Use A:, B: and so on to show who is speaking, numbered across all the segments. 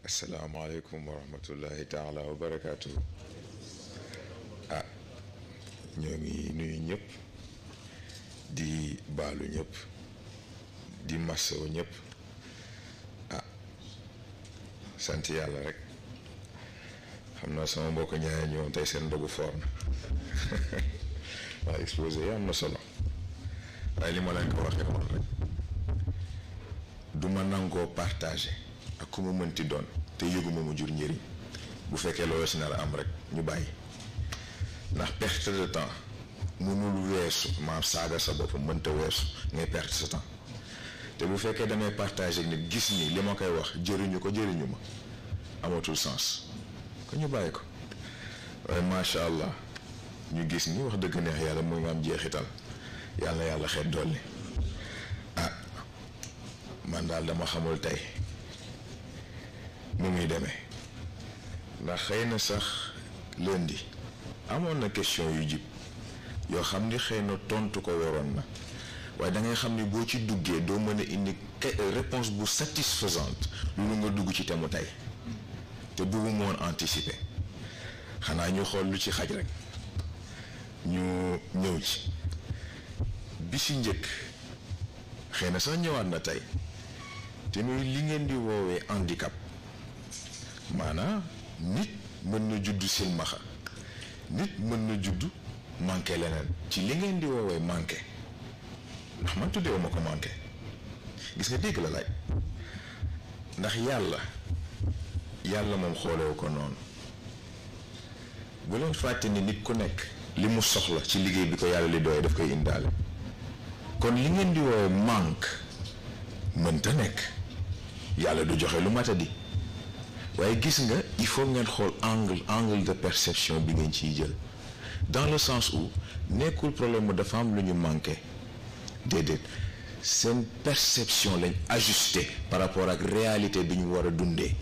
A: asalaamaaleykum wa rahmatullahi taala wa barakaatu. ñoo ngi nuyu ñëpp di baalu ñëpp di masawu ñëpp sant yàlla rek xam naa sama mbokk ñaari ñoom tey seen ndogu foor na waaye exposé yi am na solo waaye li ma leen ko waxee woon rek du ma nangoo partagé ak ku ma mënti doon te yëguma mu jur njëriñ bu fekkee loolu si nar a am rek ñu bàyyi ndax perte de temps mënul weesu maam saaga sa bopp mënta weesu ngay perte sa temps te bu fekkee damay partagé ak nit gis ni li ma koy wax jëriñu ko jëriñu ma amatul sens ko ñu bàyyi ko waaye macha allah ñu gis ni wax dëgg neex yàlla mu ngi am jeexital yàlla na yàlla xeet dolli man daal dama xamul tey mu muy demee ndax xëy na sax lundi amoon na question yu jib yoo xam ni xëy na tontu ko waroon na waaye da ngay xam ni boo ci duggee doo mën a indi réponse bu satisfaisante loolu nga dugg ci temu tey te bëggu moon anticiper xanaa ñu xool lu ci xaj rek ñu ñëw ci bi si njëkk xëy na sax ñëwaat na tey te muy li ngeen di woowee handicap maanaam nit mën na judd silmaxa nit mën na judd manqué leneen ci li ngeen di woowee manqué ndax man tuddeewu ma ko manqué gis nga dégg la laaj ndax yàlla moom xoolewu ko noonu bu leen fàtte ni nit ku nekk li mu soxla ci liggéey bi ko yàlla li doy daf koy indaale kon li ngeen di woowee manque mënta nekk yàlla du joxe lu matadi waaye gis nga il faut ngeen xool angle de perception bi ngeen ciy jël dans le sens où nekkul problème mu dafa am lu ñu manqué déedéet seen perception lañ ajusté par rapport ak réalité bi ñu war a dundee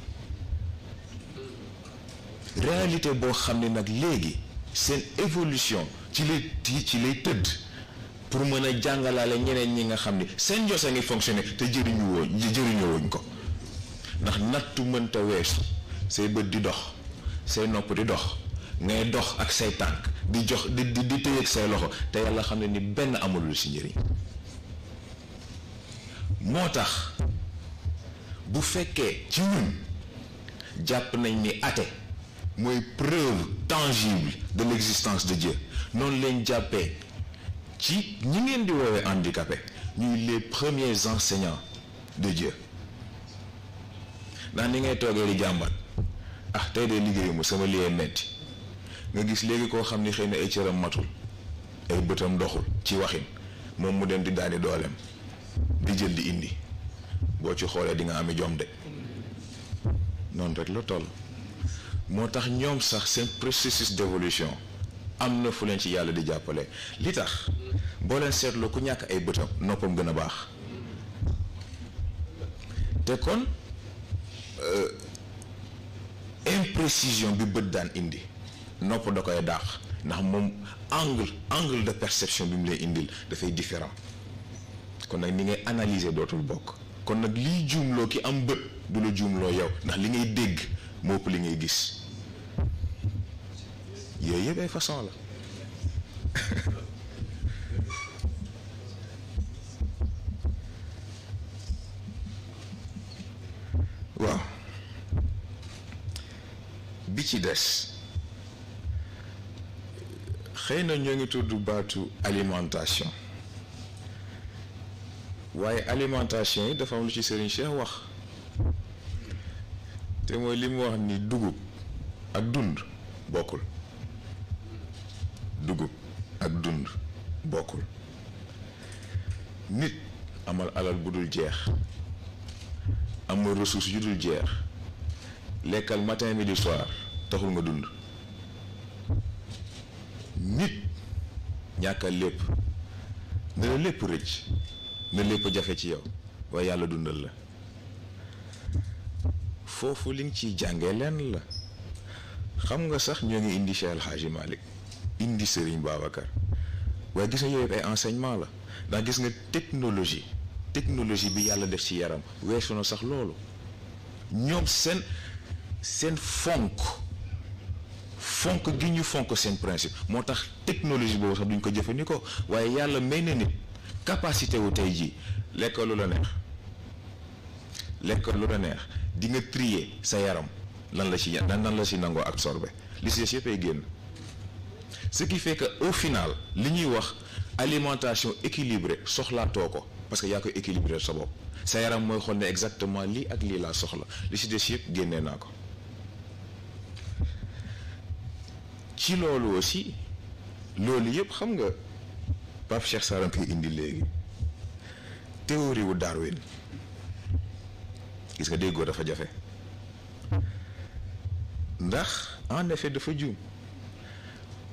A: réalité boo xam ne nag léegi seen évolution ci lay tëdd pour mën a jàngalaale ñeneen ñi nga xam ni seen jos a ngi fonctionné te jëriñoo ko ndax nattu mënta weesu say bët di dox say nopp di dox ngay dox ak say tànk di tëye ak say loxo te yàlla xam ne ni benn amul lu si njëriñ moo tax bu fekkee ci ñun jàpp nañ ni athée mooy preuve tangible de l'existence de Dieu noonu leen jàppee ci ñi ngeen di woowee handicapé ñuy les premiers enseignants de Dieu ndax ni ngay toogee di jàmbat tey de liggéeyuma sama liggéey metti nga gis léegi koo xam ni xëy na ay cëram matul ay bëtam doxul ci waxin moom mu dem di daani dooleem di jël di indi boo ci xoolee di nga ami jom de noonu rek la toll moo tax ñoom sax seen processus d'évolution am na fu leen ci yàlla di jàppale li tax boo leen seetloo ku ñàkk ay bëtam noppam gën a baax te kon imprécision bi bët daan indi nopp da koy dàq ndax moom angle de perception bi mu lay indil dafay différent kon nag ni ngay analyser dootul bokk kon nag liy juumloo ki am bët du la juumloo yow ndax li ngay dégg moo ëpp li ngay gis yooyu yëpp ay façon la waaw bi ci des xëy na ñoo ngi tudd baatu alimentation waaye alimentation yi dafa am lu ci Serigne Cheikh wax te mooy li mu wax ni dugub ak dund bokkul dugub ak dund bokkul nit amal alal bu dul jeex amal ressource yu dul jeex lekkal matin midi soir taxul nga dund nit ñàkkal lépp ne la lépp rëcc ne lépp jafe ci yow waaye yàlla dundal la foofu li nga ciy jàngee lenn la xam nga sax ñoo ngi indi Cheikh El Hadji Malick indi Serigne Babacar waaye gis nga yooyu ay enseignement la ndax gis nga technologie technologie bi yàlla def ci yaram weesu na sax loolu ñoom seen fonk gi ñu fonk seen principe moo tax technologie boobu sax duñ ko jëfandikoo waaye yàlla may na nit capacité wu tey jii lekk lu la neex di nga trier sa yaram lan la ci nangoo absorbé li ci des yëpp ay génn ce qui fait que au final li ñuy wax alimentation équilibrée soxlaatoo ko parce que yaa koy équilibré sa bopp sa yaram mooy xool ne exactement lii ak lii laa soxla li ci des yëpp génnee naa ko ci loolu aussi loolu yëpp xam nga Pape Cheikh Sarr koy indi léegi théorie wu Darwin gis nga déggoo dafa jafe ndax en effet dafa juum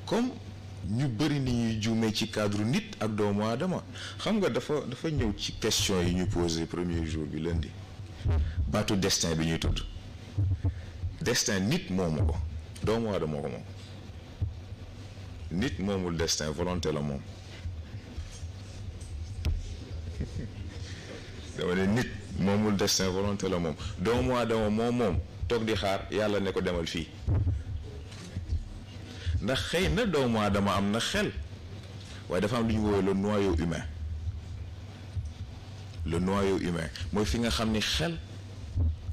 A: comme ñu bëri ni ñuy juumee ci cadre nit ak doomu aadama xam nga dafa ñëw ci question yi ñu posé premier jour bi lundi baatu destin bi ñuy tudd destin nit moomu ko doomu aadama ko moom nit moomul destin volonté la moom dama ne nit moomul destin volonté la moom doomu aadama moom toog di xaar yàlla ne ko demal fii ndax xëy na doomu aadama am na xel waaye dafa am lu ñu woowee le noyau humain mooy fi nga xam ni xel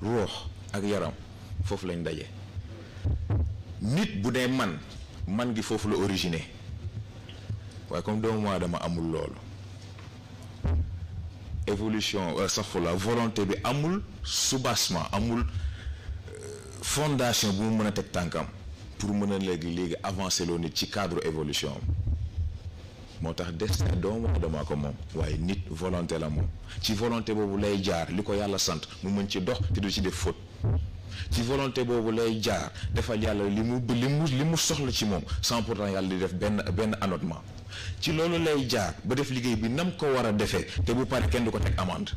A: ruux ak yaram foofu lañ daje nit bu dee man gi foofu la origine waaye comme doomu aadama amul loolu évolution la volonté bi amul soubassement amul fondation bu mu mën a teg tànkam pour mën a léegi avancer loo nit ci cadre évolution moo tax destin doomu aadama ko moom waaye nit volonté la moom ci volonté boobu lay jaar li ko yàlla sant mu mën ci dox te du ci def faute ci volonté boobu lay jaar defal yàlla li mu soxla ci moom sans pourtant yàlla di def benn annotement ci loolu lay jaar ba def liggéey bi nam ko war a defee te bu pare kenn du ko teg amende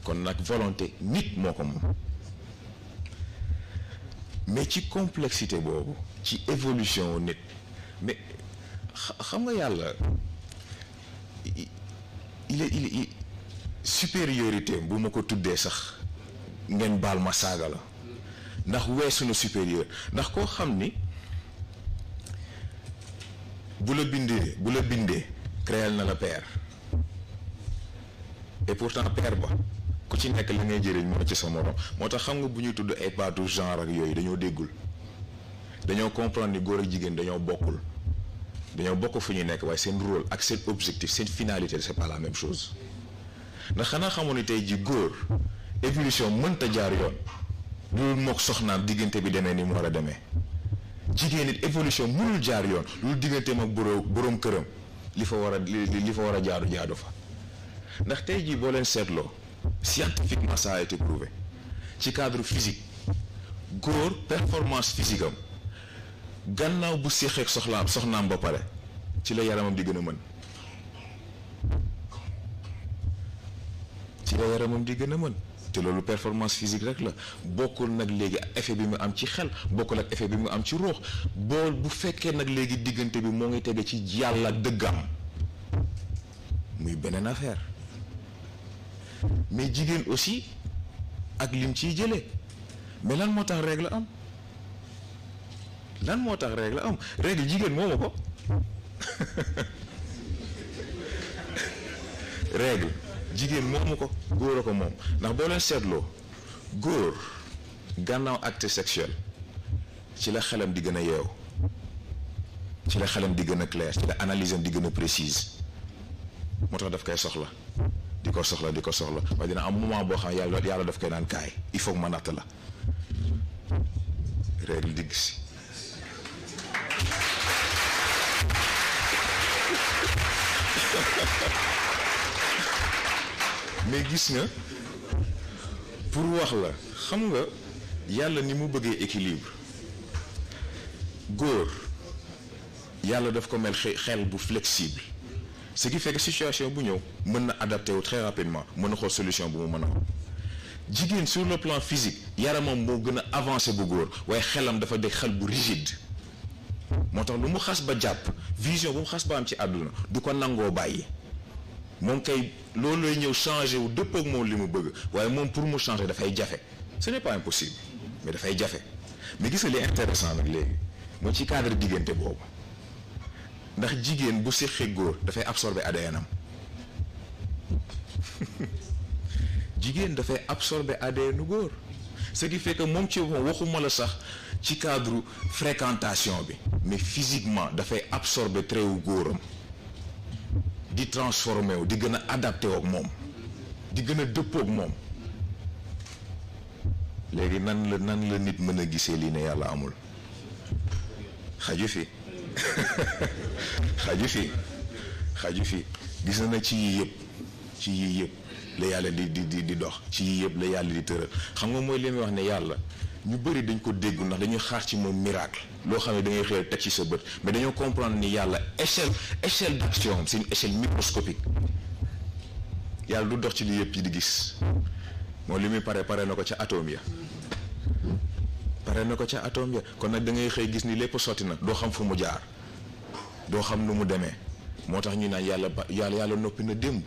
A: kon nag volonté nit moo ko moom mais ci complexité boobu ci évolution nit mais xam nga yàlla il est supériorité bu ma ko tuddee sax ngeen baal ma saaga la ndax weesu na supérieur ndax koo xam ni bu la bindee créel na la père et pourtant père ba ku ci nekk li ngay jëriñ moo ci sa morom moo tax xam nga bu ñuy tudd ay baatu genre ak yooyu dañoo déggul dañoo comprendre ni góor ak jigéen dañoo bokk fu ñu nekk waaye seen rôle ak seen objectif seen finalité c'est pas la même chose ndax xanaa xamoon ni tey ji góor évolution mënta jaar yoon loolu mook soxnaam diggante bi demee ni mu war a demee jigéen it évolution mënul jaar yoon loolu digganteem ak boroom këram li fa war a jaadu fa ndax tey jii boo leen seetloo scientifiquement ça a été prouvé ci cadre physique góor performance physique am gannaaw bu séqeek soxnaam ba pare ci la yaramam di gën a mën te loolu performance physique rek la bokkul nag léegi effet bi mu am ci xel bokkul ak effet bi mu am ci ruux bu fekkee nag léegi diggante bi moo ngi tege ci yàlla dëggam muy beneen affaire mais jigéen aussi ak lim ciy jëlee mais lan moo tax règle am règle jigéen moomu ko règle jigéen moomu ko góor a ko moom ndax boo leen seetloo góor gannaaw acte sexuel ci la xelam di gën a yeew ci la xelam di gën a clair ci la analyse am di gën a précise moo tax daf koy soxla di ko soxla waaye dina am moment boo xam yàlla daf koy naan kaay il faut que ma natt la règle digg si mais gis nga pour wax la xam nga yàlla ni mu bëggee équilibre góor yàlla daf ko mel xel bu flexible ce qui fait que situation bu ñëw mën na adapté wu très rapidement mën na xool solution bu mu mën a am jigéen sur le plan physique yaramam moo gën a avancé bu góor waaye xelam dafa dégg xel bu rigide moo tax lu mu xas ba jàpp vision bu mu xas ba am ci àdduna du ko nangoo bàyyi moom kay loolu lay ñëw changer wu dëpp ak moom li mu bëgg waaye moom pour mu changer dafay jafe ce n'est pas impossible mais dafay jafe mais gis nga li intéressant nag léegi mooy ci cadre diggante boobu ndax jigéen bu séqee góor dafay absorber ADN am jigéen dafay absorber ADN góor ce qui fait que moom ci waxuma la sax ci cadre fréquentation bi mais physiquement dafay absorber trait wu góoram di transformé wu di gën a adapté ak moom di gën a dëppoo ak moom léegi nan la nit mën a gisee lii ne yàlla amul xaju fi xaju fi gis na ci yii yëpp la yàlla di dox ci yii yëpp la yàlla di tëral xam nga mooy li muy wax ne yàlla ñu bëri dañ ko dégg ndax dañuy xaar ci moom miracle loo xam ne da ngay xëy teg ci sa bët mais dañoo comprendre ni yàlla échelle d'action c'est une échelle microscopique yàlla du dox ci li yëpp yi di gis moom li muy pare na ko ca atome ya kon nag da ngay xëy gis ni lépp sotti na doo xam fu mu jaar doo xam nu mu demee moo tax ñu naan yàlla noppi na démb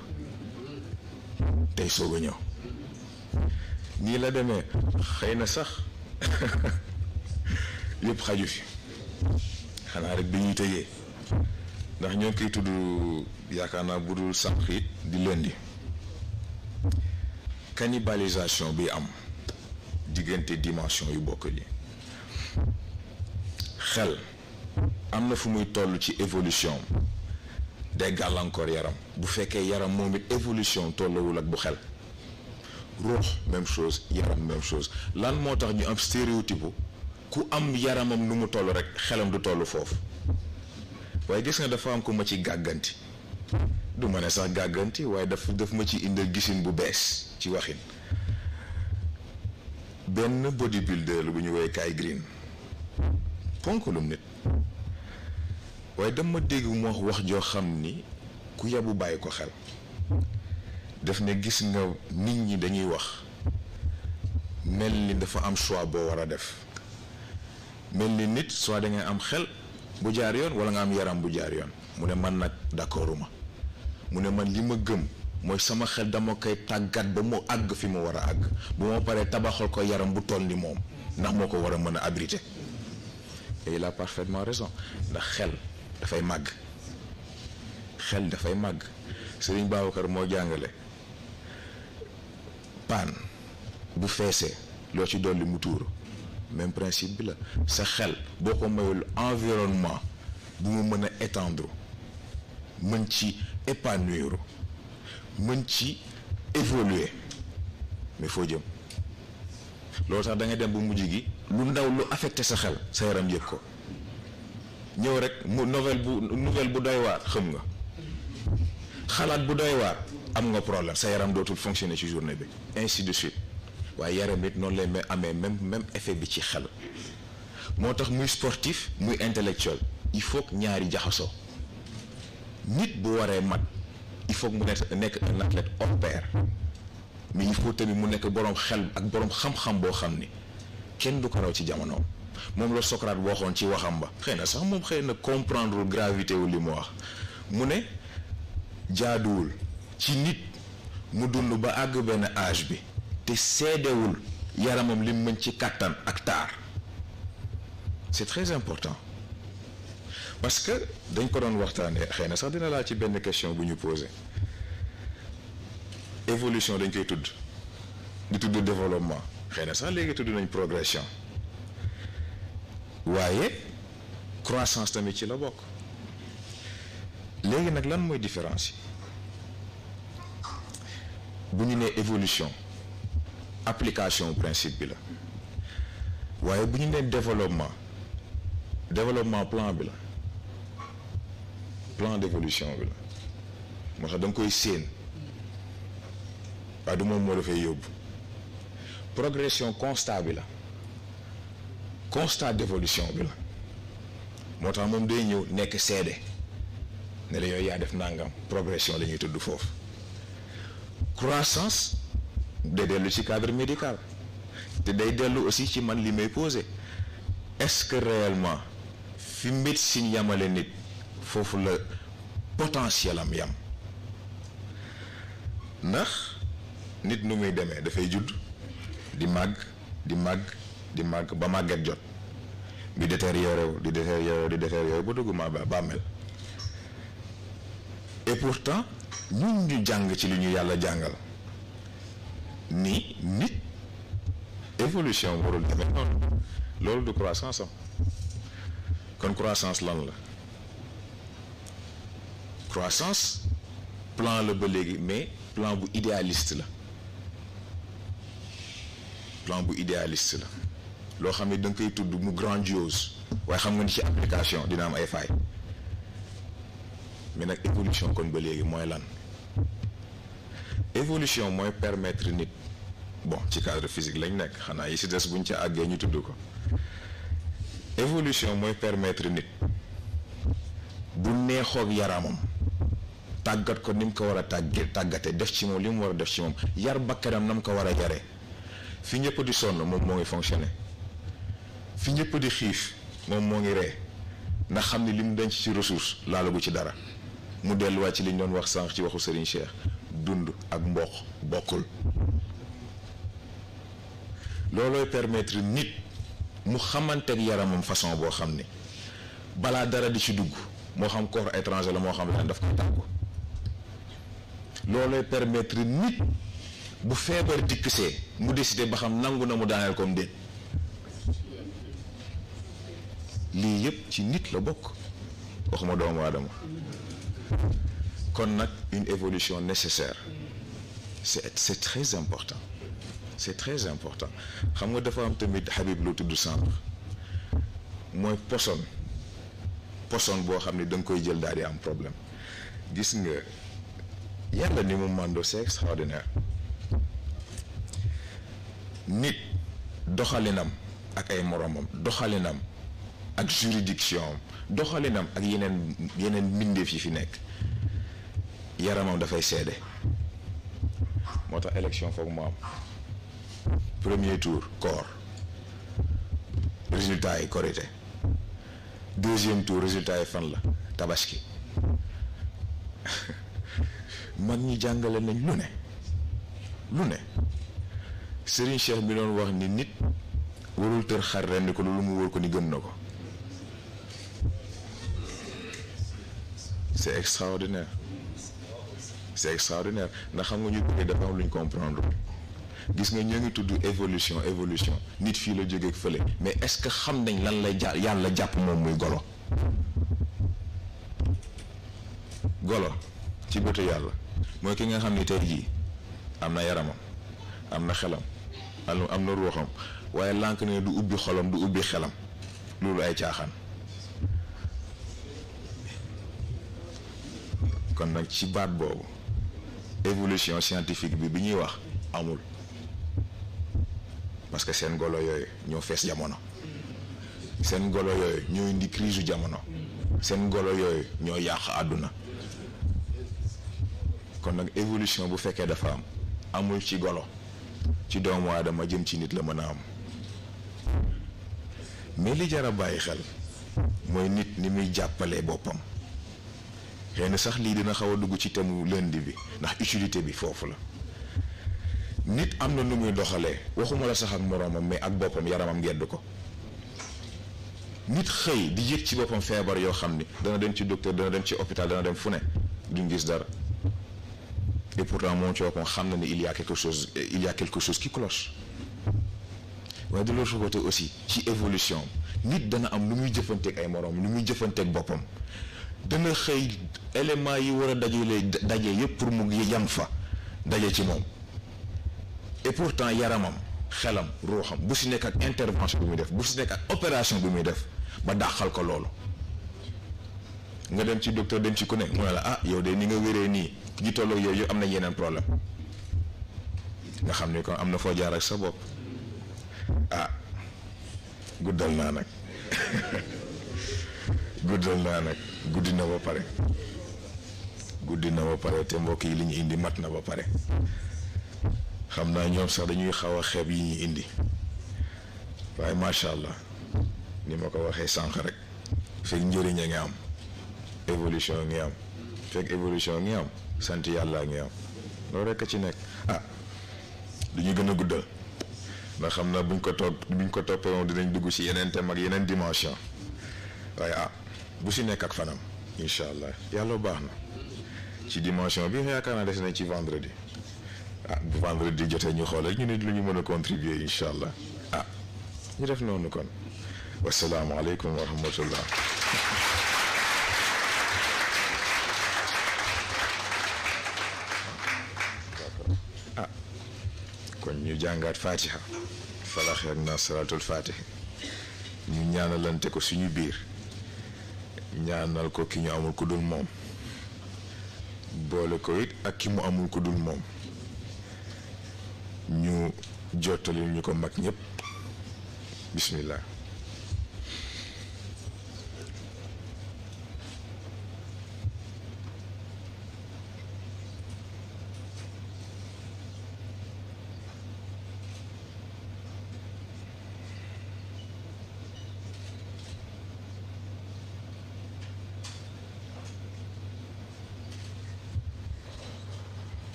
A: tey soog a ñëw nii la demee xëy na sax yëpp xaju fi xanaa rek bi ñuy tëjee ndax ñoo ngi koy tudd yaakaar naa bu dul sànq it di lundi cannibalisation bi am diggante dimension yu bokk li xel am na fu muy toll ci évolution day gàllankoor yaram bu fekkee yaram moom it évolution tollawul ak bu xel ruux même chose yaram même chose lan moo tax ñu am stéréotype ku am yaramam nu mu toll rek xelam du toll foofu waaye gis nga dafa am ko ma ci gàgganti du ma ne sax gàgganti waaye daf ma ci indal gisin bu bees ci waxin benn bodybuilder la bu ñu woowee Kai Green ponkalum nit waaye dama dégg mu wax joo xam ni ku yabu bàyyi ko xel def ne gis nga nit ñi dañuy wax mel ni dafa am choix boo war a def mel ni nit soit da ngay am xel bu jaar yoon wala nga am yaram bu jaar yoon mu ne man nag d'accorduma mu ne man li ma gëm mooy sama xel dama koy tàggat ba mu àgg fi mu war a àgg bu ma paree tabaxal ko yaram bu toll ni moom ndax moo ko war a mën a abriter et il a parfaitement raison ndax xel dafay màgg Sëriñ Babacar moo jàngale paan bu feesee loo ci dolli mu tuuru même principe bi la sa xel boo ko mayul environnement bu mu mën a étendre mën ci épanouir mën ci évoluer mais foo jëm loolu tax da ngay dem bu mujj gi lu ndaw lu affecté sa xel sa yaram yëg ko ñëw rek mu nouvelle bu doy waar xam nga xalaat bu doy waar am nga problème sa yaram dootul fonctionner ci journée bi ainsi de suite waaye yaram it noonu lay amee même effet bi ci xel moo tax muy sportif muy intellectuel il faut que ñaari jaxasoo nit bu waree mat il faut que mu nekk un athlète hors pair mais il faut tamit mu nekk boroom xel ak boroom xam-xam boo xam ni kenn du ko raw ci jamonoom moom la Socrate waxoon ci waxam ba xëy na sax moom xëy na comprendre gravité wu li mu wax mu ne jaaduwul ci nit mu dund ba àgg benn âge bi te seedewul yaramam li mën ci kàttan ak taar c'est très important parce que dañ ko doon waxtaanee xëy na sax dina laa ci benn question bu ñu posé évolution dañ koy tudd di tudd développement xëy na sax léegi tudd nañ progression waaye croissance tamit ci la bokk léegi nag lan mooy différence yi bu ñu nee évolution application principe bi la waaye bu ñu nee développement plan bi la plan d'évolution bi la moo tax da nga koy séen waaye du moom moo dafay yóbbu progression constat bi la constat d'évolution bi la moo tax moom day ñëw nekk seede ne la yooyu yaa def nangam progression la ñuy tudd foofu croissance day dellu ci cadre médical te day dellu aussi ci man li may posé est-ce que réellement fi médecine yamale nit foofu la potentiel am yam ndax nit nu muy demee dafay judd di màgg di màgg di màgg ba màgget jot bi détérioré wu di détérioré ba dugg ma bàmmeel et pourtant ñun ñu jàng ci li ñu yàlla jàngal ni nit évolution warul demee noonu loolu du croissance am kon croissance lan la croissance plan la ba léegi mais plan bu idéaliste la plan bu idéaliste la loo xam ne da nga koy tudd mu grandiose waaye xam nga ni ci application dina am ay failles mais nag évolution kon ba léegi mooy lan évolution mooy permettre nit bon ci cadre physique lañ nekk xanaa yi si des buñ ca àggee ñu tudd ko évolution mooy permettre nit bu neexoog yaramam tàggat ko ni mu ko war a tàggate def ci moom li mu war a def ci moom yar bakkanam na mu ko war a yaree fi ñëpp di sonn moom moo ngi fonctionner fi ñëpp di xiif moom moo ngi ree ndax xam ni li mu denc ci ressource laalagu ci dara mu delluwaat ci li ñu doon wax sànq ci waxu Serigne Cheikh dund ak mboq bokkul loolooy permettre nit mu xamanteeg yaramam façon boo xam ni balaa dara di ci dugg moo xam corps étranger la moo xam ne daf koy tàggu loolooy permettre nit bu feebar dikkisee mu décider ba xam nangu na mu daaneel comme déet lii yëpp ci nit la bokk waxuma doomu aadama kon nag une évolution nécessaire c'est très important c'est très important xam nga dafa am tamit Habib lu tudd sànq mooy poson boo xam ne da nga koy jël daal di am problème gis nga yàlla ni mu màndoo c'est extraordinaire nit doxalinam ak ay moromam doxalinam ak juridiction doxalinam ak yeneen mbindeef yi fi nekk yaramam dafay seede moo tax élection foog mu am premier tour corps résultat yi korité deuxième tour résultat yi fan la tabaski mag ñi jàngale nañ lu ne Serigne Cheikh bi doon wax ni nit warul tër xar rendi ko lu mu wóor ko ni gëm na ko c'est extraordinaire ndax xam nga ñu bëggee dafa am lu ñu comprendre gis nga ñoo ngi tudd évolution nit fii la jógeeg fële mais est-ce que xam nañ lan lay yàlla jàpp moom muy golo ci bëtu yàlla mooy ki nga xam ni tey jii am na yaramam am na xelam am na ruuxam waaye lànk ne du ubbi xolam du ubbi xelam loolu ay caaxaan kon nag ci baat boobu évolution scientifique bi ñuy wax amul parce que seen golo yooyu ñoo fees jamono seen golo yooyu ñoo indi crise jamono seen golo yooyu ñoo yàq àdduna kon nag évolution bu fekkee dafa amul ci golo ci doomu aadama jëm ci nit la mën a am mais li jar a bàyyi xel mooy nit ni muy jàppalee boppam xëy na sax lii dina xaw a dugg ci thème lundi bi ndax utilité bi foofu la nit am na nu muy doxalee waxuma la sax ak moroomam mais ak boppam yaramam gedd ko nit xëy di yëg ci boppam feebar yoo xam ni dana dem ci docteur dana dem ci hôpital dana dem fu ne duñ gis dara et pourtant moom ci boppam xam na ni il y a quelque chose qui cloche waaye de l'autre côté aussi ci évolution nit dana am nu muy jëfanteeg ay moroom nu muy jëfanteeg boppam dana xëy éléments yi war a daje yëpp pour mu yam fa daje ci moom et pourtant yaramam xelam ruuxam bu si nekk ak intervention bi muy def bu si nekk ak opération bi muy def ba dàqal ko loolu nga dem ci docteur dem ci ku ne mu ne la ah yow de ni nga wéree nii gi tolloog yooyu am na yeneen problème nga xam ni kon am na foo jaar ak sa bopp ah guddal naa nag guddi na ba pare te mbokk yi li ñu indi mat na ba pare xam naa ñoom sax dañuy xaw a xeeb yi ñuy indi waaye macha allah ni ma ko waxee sànq rek fekk njëriñ a ngi am évolution ngi am fekk évolution ngi am sant yàlla ngi am loolu rekk a ci nekk. ah du ñu gën a guddal ndax xam naa buñ ko toppee moom dinañ dugg ci yeneen thème ak yeneen dimension waaye bu si nekk ak fanam incha allah yàlla baax na ci dimension bi yaakaar naa des nañ ci vendredi bu vendredi jotee ñu xool ñu nit lu ñu mën a contribuer incha allah ñu def noonu kon wasalaamualeykum wa rahmatullah. kon ñu jàngaat fatiha falax ak na salaatul fatiha ñu ñaanalante ko suñu biir ñaanal ko ki ñu amul ku dul moom boole ko it ak ki mu amul ku dul moom ñu jottali ñu ko mag ñëpp bismillah.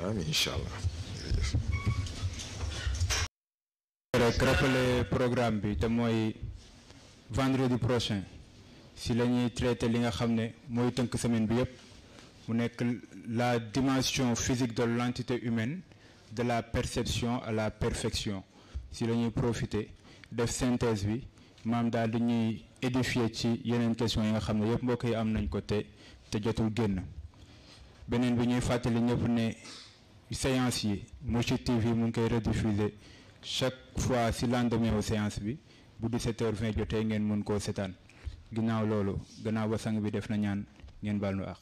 A: amiin incha allah.
B: rek rappeler programme bi te mooy vendredi prochain si la ñuy traité li nga xam ne mooy tënk semaine bi yëpp mu nekk la dimension physique de l'entité humaine de la perception à la perfection si la ñuy profiter def synthèse bi maam daal di ñuy édifier ci yeneen question yi nga xam ne yëpp mbokk yi am nañ ko te jotul génn. beneen bi ñuy fàttali ñëpp ne séance yi Mourchid TV mu ngi koy rediffuser chaque fois si lendemain wu séance bi bu 17h20 jotee ngeen mën koo seetaan ginnaaw loolu gannaaw ba sang bi def na ñaan ngeen baal nu àq.